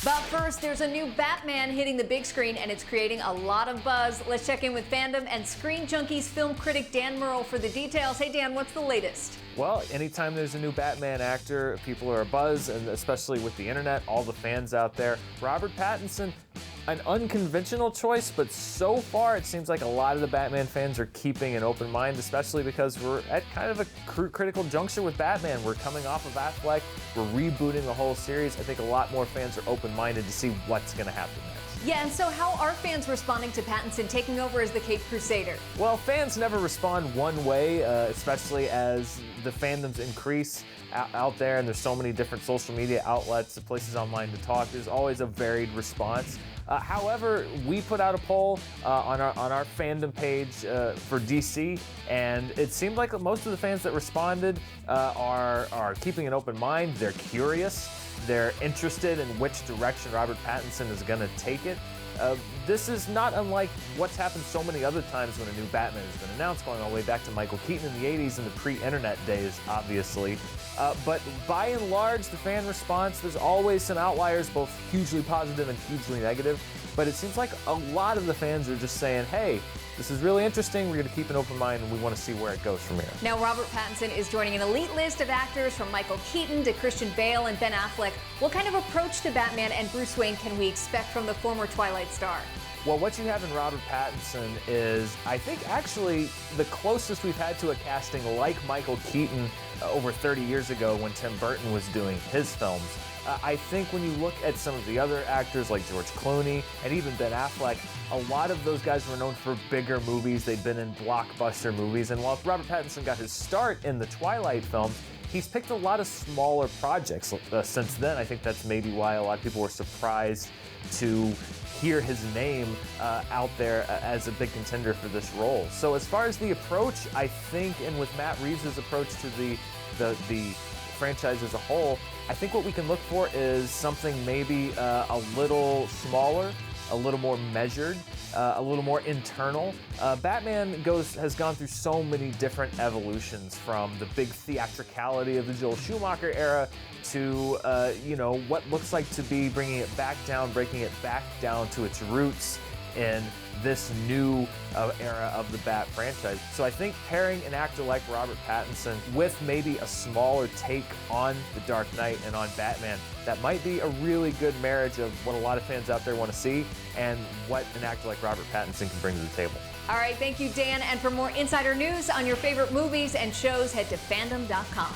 But first, there's a new Batman hitting the big screen, and it's creating a lot of buzz. Let's check in with Fandom and Screenjunkies film critic Dan Murrell for the details. Hey, Dan, what's the latest? Well, anytime there's a new Batman actor, people are abuzz, and especially with the internet, all the fans out there. Robert Pattinson, an unconventional choice, but so far it seems like a lot of the Batman fans are keeping an open mind, especially because we're at kind of a critical juncture with Batman. We're coming off of Affleck, we're rebooting the whole series. I think a lot more fans are open-minded to see what's going to happen next. Yeah, and so how are fans responding to Pattinson taking over as the Caped Crusader? Well, fans never respond one way, especially as the fandoms increase out there, and there's so many different social media outlets and places online to talk. There's always a varied response. However, we put out a poll on our fandom page for DC, and it seemed like most of the fans that responded are keeping an open mind. They're curious. They're interested in which direction Robert Pattinson is going to take it. This is not unlike what's happened so many other times when a new Batman has been announced, going all the way back to Michael Keaton in the 80s and the pre-internet days, obviously. But by and large, the fan response, there's always some outliers, both hugely positive and hugely negative. But it seems like a lot of the fans are just saying, hey, this is really interesting, we're going to keep an open mind, and we want to see where it goes from here. Now, Robert Pattinson is joining an elite list of actors from Michael Keaton to Christian Bale and Ben Affleck. What kind of approach to Batman and Bruce Wayne can we expect from the former Twilight star? Well, what you have in Robert Pattinson is, I think, actually the closest we've had to a casting like Michael Keaton over 30 years ago when Tim Burton was doing his films. I think when you look at some of the other actors like George Clooney and even Ben Affleck, a lot of those guys were known for bigger movies. They've been in blockbuster movies. And while Robert Pattinson got his start in the Twilight films, he's picked a lot of smaller projects since then. I think that's maybe why a lot of people were surprised to hear his name out there as a big contender for this role. So as far as the approach, I think, and with Matt Reeves' approach to the franchise as a whole, I think what we can look for is something maybe a little smaller, a little more measured, a little more internal. Batman has gone through so many different evolutions, from the big theatricality of the Joel Schumacher era to what looks like to be bringing it back down, breaking it back down to its roots in this new era of the Bat franchise. So I think pairing an actor like Robert Pattinson with maybe a smaller take on The Dark Knight and on Batman, that might be a really good marriage of what a lot of fans out there want to see and what an actor like Robert Pattinson can bring to the table. All right, thank you, Dan. And for more insider news on your favorite movies and shows, head to fandom.com.